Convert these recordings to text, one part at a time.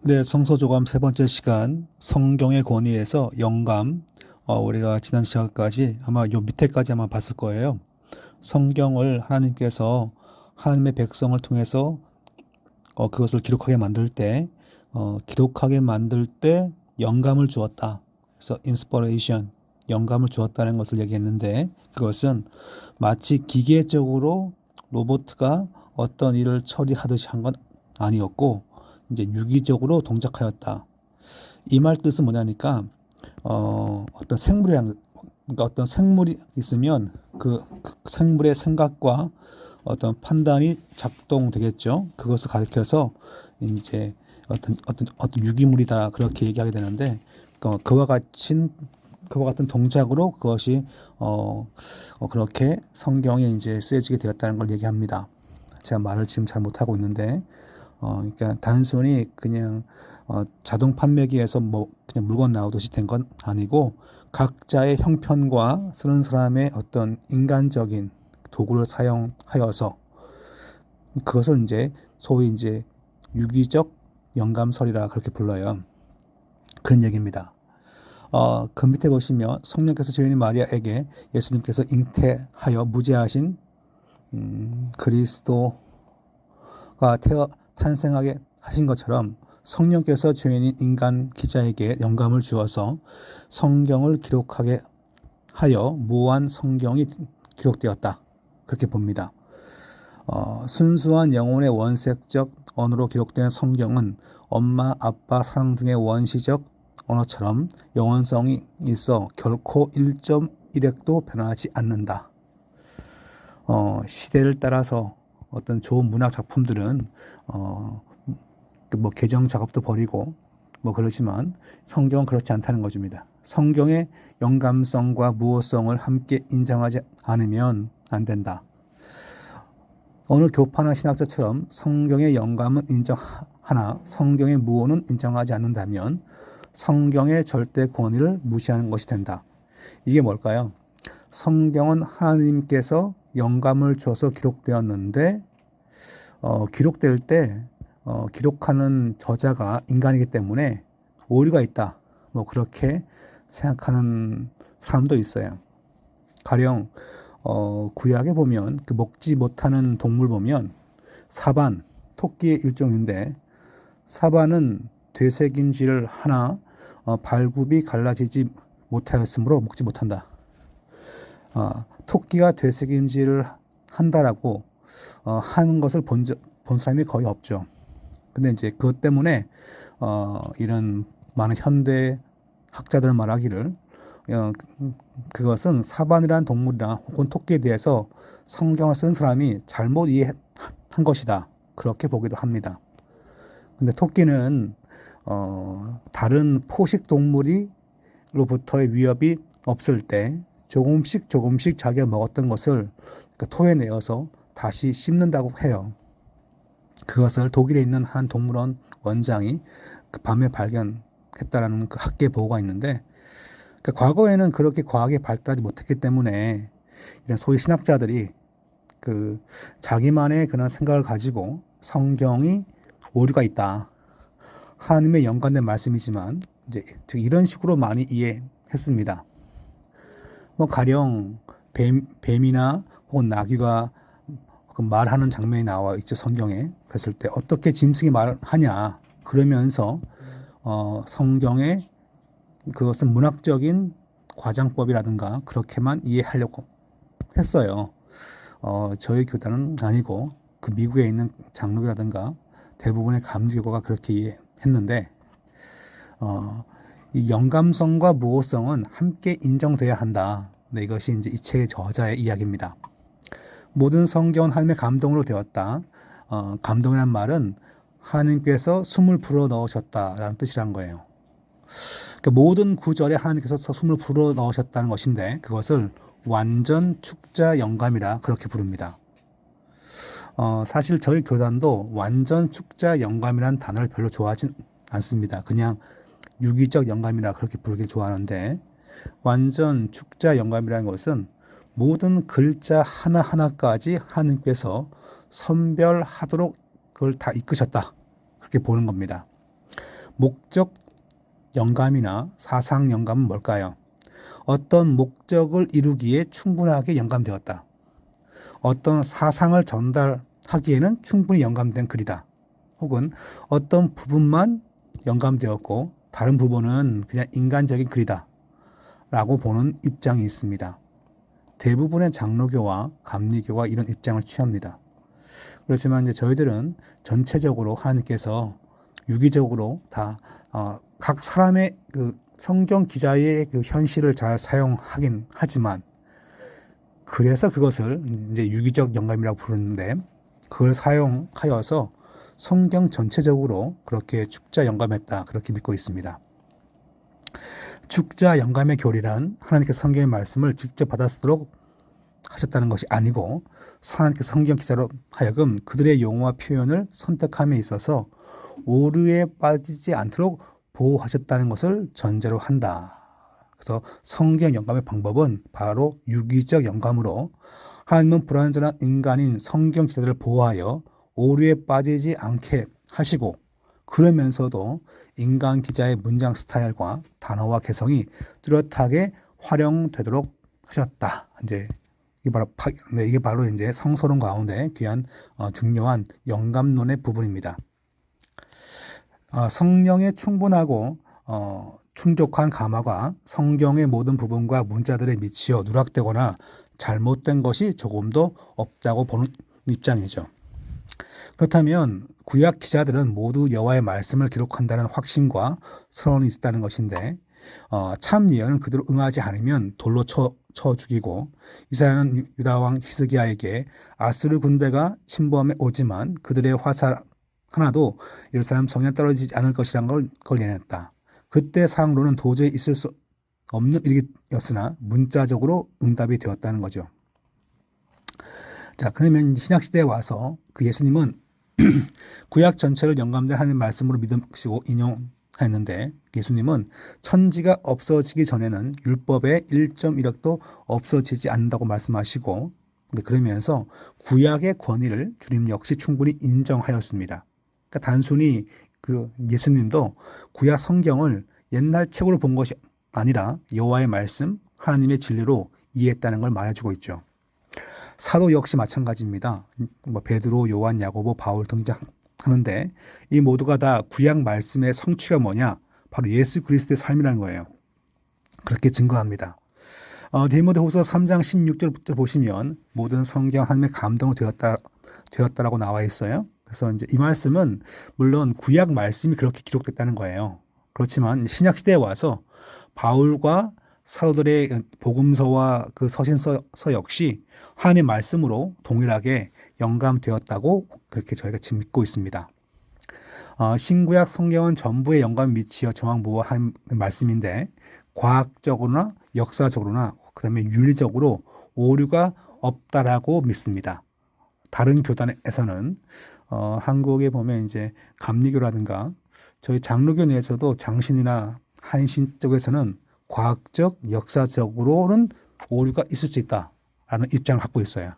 네, 성서조감 세 번째 시간 성경의 권위에서 영감. 우리가 지난 시간까지 아마 요 밑에까지 아마 봤을 거예요. 성경을 하나님께서 하나님의 백성을 통해서 그것을 기록하게 만들 때 영감을 주었다. 그래서 inspiration, 영감을 주었다는 것을 얘기했는데, 그것은 마치 기계적으로 로봇가 어떤 일을 처리하듯이 한 건 아니었고, 이제 유기적으로 동작하였다. 이 말 뜻은 뭐냐니까, 그러니까 어떤 생물이 있으면 그 생물의 생각과 어떤 판단이 작동되겠죠. 그것을 가리켜서 이제 어떤 유기물이다 그렇게 얘기하게 되는데, 그와 같은 동작으로 그것이 그렇게 성경에 이제 쓰여지게 되었다는 걸 얘기합니다. 제가 말을 지금 잘 못하고 있는데, 그러니까 단순히 그냥 자동 판매기에서 뭐 그냥 물건 나오듯이 된 건 아니고, 각자의 형편과 쓰는 사람의 어떤 인간적인 도구를 사용하여서 그것을 이제 소위 이제 유기적 영감설이라 그렇게 불러요. 그런 얘기입니다. 그 밑에 보시면 성령께서 저희는 마리아에게 예수님께서 잉태하여 무죄하신 그리스도가 탄생하게 하신 것처럼, 성령께서 죄인인 인간 기자에게 영감을 주어서 성경을 기록하게 하여 무한 성경이 기록되었다. 그렇게 봅니다. 순수한 영혼의 원색적 언어로 기록된 성경은 엄마, 아빠, 사랑 등의 원시적 언어처럼 영원성이 있어 결코 1.1획도 변하지 않는다. 시대를 따라서 어떤 좋은 문학 작품들은 뭐 개정 작업도 벌이고 뭐 그렇지만, 성경은 그렇지 않다는 것입니다. 성경의 영감성과 무호성을 함께 인정하지 않으면 안 된다. 어느 교파나 신학자처럼 성경의 영감은 인정하나 성경의 무호는 인정하지 않는다면 성경의 절대 권위를 무시하는 것이 된다. 이게 뭘까요? 성경은 하나님께서 영감을 주어서 기록되었는데, 기록될 때 기록하는 저자가 인간이기 때문에 오류가 있다. 뭐 그렇게 생각하는 사람도 있어요. 가령 구약에 보면 그 먹지 못하는 동물 보면 사반, 토끼의 일종인데, 사반은 되새김질을 하나 발굽이 갈라지지 못하였으므로 먹지 못한다. 토끼가 되새김질을 한다라고 하는 것을 본 사람이 거의 없죠. 근데 이제 그것 때문에 이런 많은 현대 학자들 말하기를 그것은 사반이라는 동물이나 혹은 토끼에 대해서 성경을 쓴 사람이 잘못 이해한 것이다. 그렇게 보기도 합니다. 근데 토끼는 다른 포식 동물로부터의 위협이 없을 때 조금씩 자기가 먹었던 것을 토해내어서 다시 씹는다고 해요. 그것을 독일에 있는 한 동물원 원장이 그 밤에 발견했다라는 그 학계 보고가 있는데, 과거에는 그렇게 과학이 발달하지 못했기 때문에 이런 소위 신학자들이 그 자기만의 그런 생각을 가지고 성경이 오류가 있다, 하나님의 연관된 말씀이지만 이제 이런 식으로 많이 이해했습니다. 뭐 가령 뱀이나 혹은 나귀가 그 말하는 장면이 나와 있죠, 성경에. 그랬을 때 어떻게 짐승이 말을 하냐 그러면서 성경에 그것은 문학적인 과장법이라든가 그렇게만 이해하려고 했어요. 저희 교단은 아니고 그 미국에 있는 장로교라든가 대부분의 감리교가 그렇게 이해했는데, 이 영감성과 무호성은 함께 인정돼야 한다. 네, 이것이 이제 이 책의 저자의 이야기입니다. 모든 성경은 하나님의 감동으로 되었다. 감동이란 말은 하나님께서 숨을 불어 넣으셨다라는 뜻이란 거예요. 그러니까 모든 구절에 하나님께서 숨을 불어 넣으셨다는 것인데, 그것을 완전 축자 영감이라 그렇게 부릅니다. 사실 저희 교단도 완전 축자 영감이라는 단어를 별로 좋아하진 않습니다. 그냥 유기적 영감이라 그렇게 부르길 좋아하는데, 완전 축자 영감이라는 것은 모든 글자 하나하나까지 하나님께서 선별하도록 그걸 다 이끄셨다, 그렇게 보는 겁니다. 목적 영감이나 사상 영감은 뭘까요? 어떤 목적을 이루기에 충분하게 영감되었다. 어떤 사상을 전달하기에는 충분히 영감된 글이다. 혹은 어떤 부분만 영감되었고 다른 부분은 그냥 인간적인 글이다. 라고 보는 입장이 있습니다. 대부분의 장로교와 감리교가 이런 입장을 취합니다. 그렇지만 이제 저희들은 전체적으로 하나님께서 유기적으로 다 각 사람의 그 성경 기자의 그 현실을 잘 사용하긴 하지만 그래서 그것을 이제 유기적 영감이라고 부르는데 그걸 사용하여서 성경 전체적으로 그렇게 축자 영감했다 그렇게 믿고 있습니다. 축자 영감의 교리란 하나님께서 성경의 말씀을 직접 받아 쓰도록 하셨다는 것이 아니고 하나님께서 성경 기자로 하여금 그들의 용어와 표현을 선택함에 있어서 오류에 빠지지 않도록 보호하셨다는 것을 전제로 한다. 그래서 성경 영감의 방법은 바로 유기적 영감으로 하나님은 불완전한 인간인 성경 기자들을 보호하여 오류에 빠지지 않게 하시고 그러면서도 인간 기자의 문장 스타일과 단어와 개성이 뚜렷하게 활용되도록 하셨다. 이게 바로 이제 성서론 가운데 귀한 중요한 영감론의 부분입니다. 성령의 충분하고 충족한 감화가 성경의 모든 부분과 문자들에 미치어 누락되거나 잘못된 것이 조금도 없다고 보는 입장이죠. 그렇다면 구약 기자들은 모두 여호와의 말씀을 기록한다는 확신과 선언이 있었다는 것인데 참 예언은 그대로 응하지 않으면 돌로 쳐 죽이고 이사야는 유다 왕 히스기야에게 아수르 군대가 침범해 오지만 그들의 화살 하나도 예루살렘 성에 떨어지지 않을 것이란 걸 예언했다. 그때 상으로는 도저히 있을 수 없는 일이었으나 문자적으로 응답이 되었다는 거죠. 자, 그러면 신약시대에 와서 그 예수님은 구약 전체를 영감된 하나님 말씀으로 믿으시고 인용했는데 예수님은 천지가 없어지기 전에는 율법의 1.1획도 없어지지 않는다고 말씀하시고 그러면서 구약의 권위를 주님 역시 충분히 인정하였습니다. 그러니까 단순히 그 예수님도 구약 성경을 옛날 책으로 본 것이 아니라 여호와의 말씀, 하나님의 진리로 이해했다는 걸 말해주고 있죠. 사도 역시 마찬가지입니다. 베드로, 요한, 야고보, 바울 등장하는데 이 모두가 다 구약 말씀의 성취가 뭐냐? 바로 예수 그리스도의 삶이라는 거예요. 그렇게 증거합니다. 디모데후서 3장 16절부터 보시면 모든 성경 하나님의 감동으로 되었다라고 나와 있어요. 그래서 이제 이 말씀은 물론 구약 말씀이 그렇게 기록됐다는 거예요. 그렇지만 신약 시대에 와서 바울과 사도들의 복음서와 그 서신서 역시 하나님의 말씀으로 동일하게 영감되었다고 그렇게 저희가 지금 믿고 있습니다. 신구약 성경은 전부의 영감이 미치어 정확무어한 말씀인데 과학적으로나 역사적으로나 그다음에 윤리적으로 오류가 없다라고 믿습니다. 다른 교단에서는 한국에 보면 이제 감리교라든가 저희 장로교 내에서도 장신이나 한신 쪽에서는 과학적, 역사적으로는 오류가 있을 수 있다라는 입장을 갖고 있어요.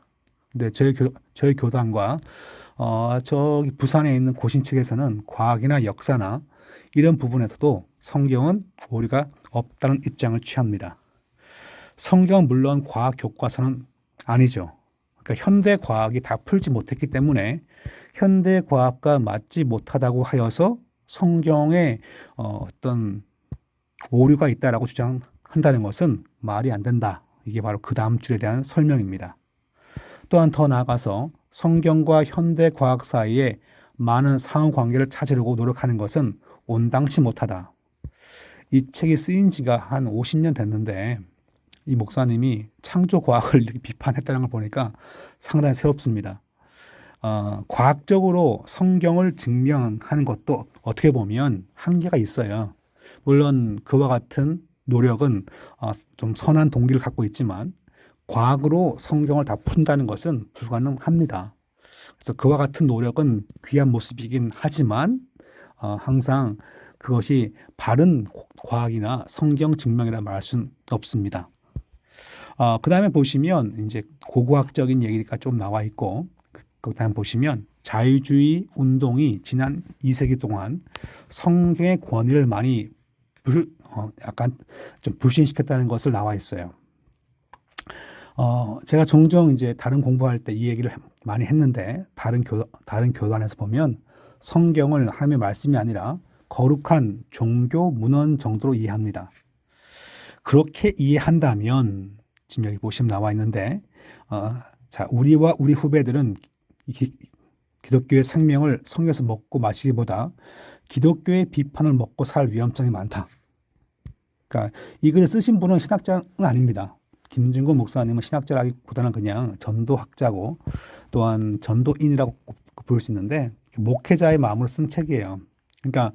근데 저희 교단과 저기 부산에 있는 고신 측에서는 과학이나 역사나 이런 부분에서도 성경은 오류가 없다는 입장을 취합니다. 성경은 물론 과학 교과서는 아니죠. 그러니까 현대 과학이 다 풀지 못했기 때문에 현대 과학과 맞지 못하다고 하여서 성경에 어떤 오류가 있다라고 주장한다는 것은 말이 안 된다. 이게 바로 그 다음 줄에 대한 설명입니다. 또한 더 나아가서 성경과 현대 과학 사이에 많은 상호관계를 찾으려고 노력하는 것은 온당치 못하다. 이 책이 쓰인 지가 한 50년 됐는데 이 목사님이 창조 과학을 이렇게 비판했다는 걸 보니까 상당히 새롭습니다. 과학적으로 성경을 증명하는 것도 어떻게 보면 한계가 있어요. 물론 그와 같은 노력은 좀 선한 동기를 갖고 있지만 과학으로 성경을 다 푼다는 것은 불가능합니다. 그래서 그와 같은 노력은 귀한 모습이긴 하지만 항상 그것이 바른 과학이나 성경 증명이라 말할 수는 없습니다. 그 다음에 보시면 이제 고고학적인 얘기가 좀 나와 있고 그 다음 보시면 자유주의 운동이 지난 2세기 동안 성경의 권위를 많이 약간 좀 불신시켰다는 것을 나와 있어요. 제가 종종 이제 다른 공부할 때 이 얘기를 많이 했는데 다른 교단에서 보면 성경을 하나님의 말씀이 아니라 거룩한 종교 문헌 정도로 이해합니다. 그렇게 이해한다면 지금 여기 보시면 나와 있는데 자, 우리와 우리 후배들은 기독교의 생명을 성경에서 먹고 마시기보다 기독교의 비판을 먹고 살 위험성이 많다. 그러니까 이 글을 쓰신 분은 신학자는 아닙니다. 김진구 목사님은 신학자라기보다는 그냥 전도학자고 또한 전도인이라고 부를 수 있는데 목회자의 마음으로 쓴 책이에요. 그러니까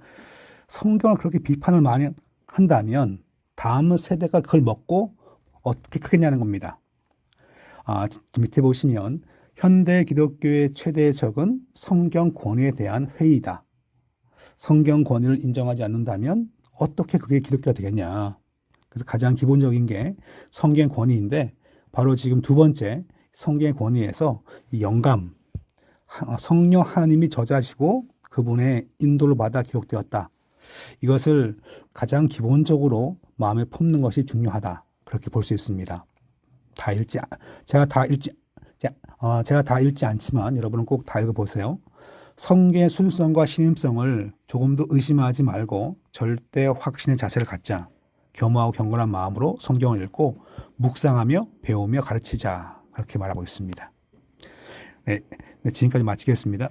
성경을 그렇게 비판을 많이 한다면 다음 세대가 그걸 먹고 어떻게 크겠냐는 겁니다. 밑에 보시면 현대 기독교의 최대의 적은 성경 권위에 대한 회의다. 성경 권위를 인정하지 않는다면 어떻게 그게 기독교가 되겠냐. 그래서 가장 기본적인 게 성경 권위인데 바로 지금 두 번째 성경 권위에서 이 영감, 성령 하나님이 저자시고 그분의 인도를 받아 기록되었다. 이것을 가장 기본적으로 마음에 품는 것이 중요하다. 그렇게 볼 수 있습니다. 제가 다 읽지 않지만 여러분은 꼭 다 읽어보세요. 성경의 순수성과 신임성을 조금도 의심하지 말고 절대 확신의 자세를 갖자. 겸허하고 경건한 마음으로 성경을 읽고 묵상하며 배우며 가르치자. 그렇게 말하고 있습니다. 네, 지금까지 마치겠습니다.